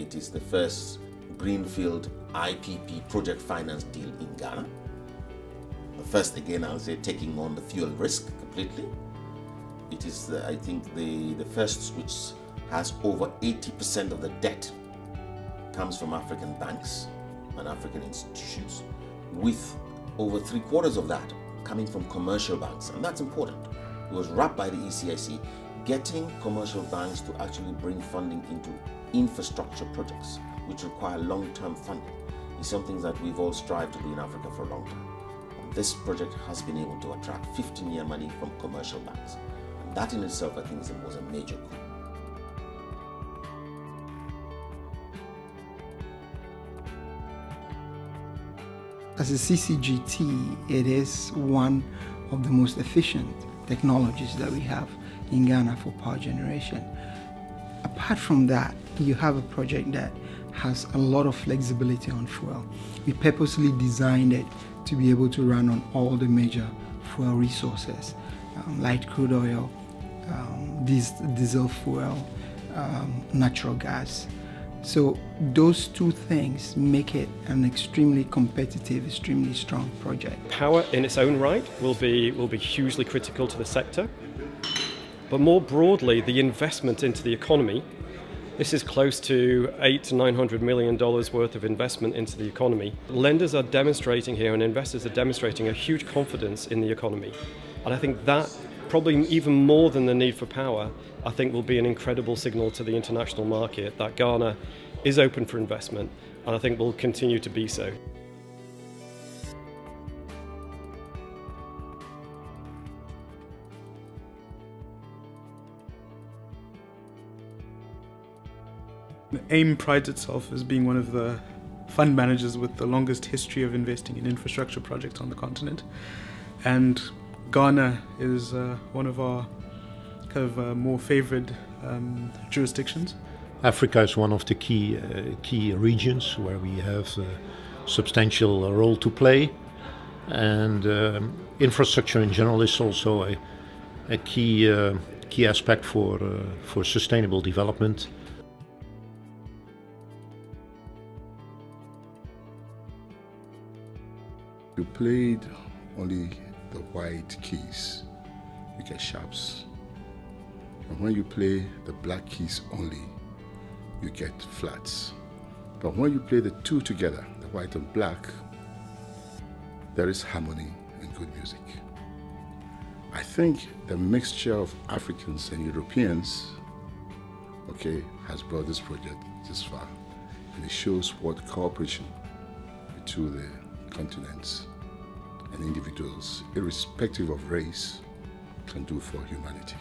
it is the first greenfield IPP project finance deal in Ghana. The first, again, I'll say, taking on the fuel risk completely. It is, I think, the first which has over 80% of the debt comes from African banks and African institutions, with over 3/4 of that coming from commercial banks. And that's important. It was wrapped by the ECIC. Getting commercial banks to actually bring funding into infrastructure projects, which require long-term funding, is something that we've all strived to do in Africa for a long time. And this project has been able to attract 15-year money from commercial banks. And that in itself, I think, was a major coup. As a CCGT, it is one of the most efficient technologies that we have in Ghana for power generation. Apart from that, you have a project that has a lot of flexibility on fuel. We purposely designed it to be able to run on all the major fuel resources, light crude oil, diesel fuel, natural gas. So those two things make it an extremely competitive, extremely strong project. Power in its own right will be hugely critical to the sector. But more broadly, the investment into the economy, this is close to $800 to $900 million worth of investment into the economy. Lenders are demonstrating here and investors are demonstrating a huge confidence in the economy. And I think that, probably even more than the need for power, I think will be an incredible signal to the international market that Ghana is open for investment, and I think will continue to be so. AIM prides itself as being one of the fund managers with the longest history of investing in infrastructure projects on the continent, and Ghana is one of our kind of more favored jurisdictions. Africa is one of the key regions where we have a substantial role to play, and infrastructure in general is also a key aspect for sustainable development. You played only the white keys, you get sharps. And when you play the black keys only, you get flats. But when you play the two together, the white and black, there is harmony and good music. I think the mixture of Africans and Europeans, has brought this project this far. And it shows what cooperation between the continents and individuals, irrespective of race, can do for humanity.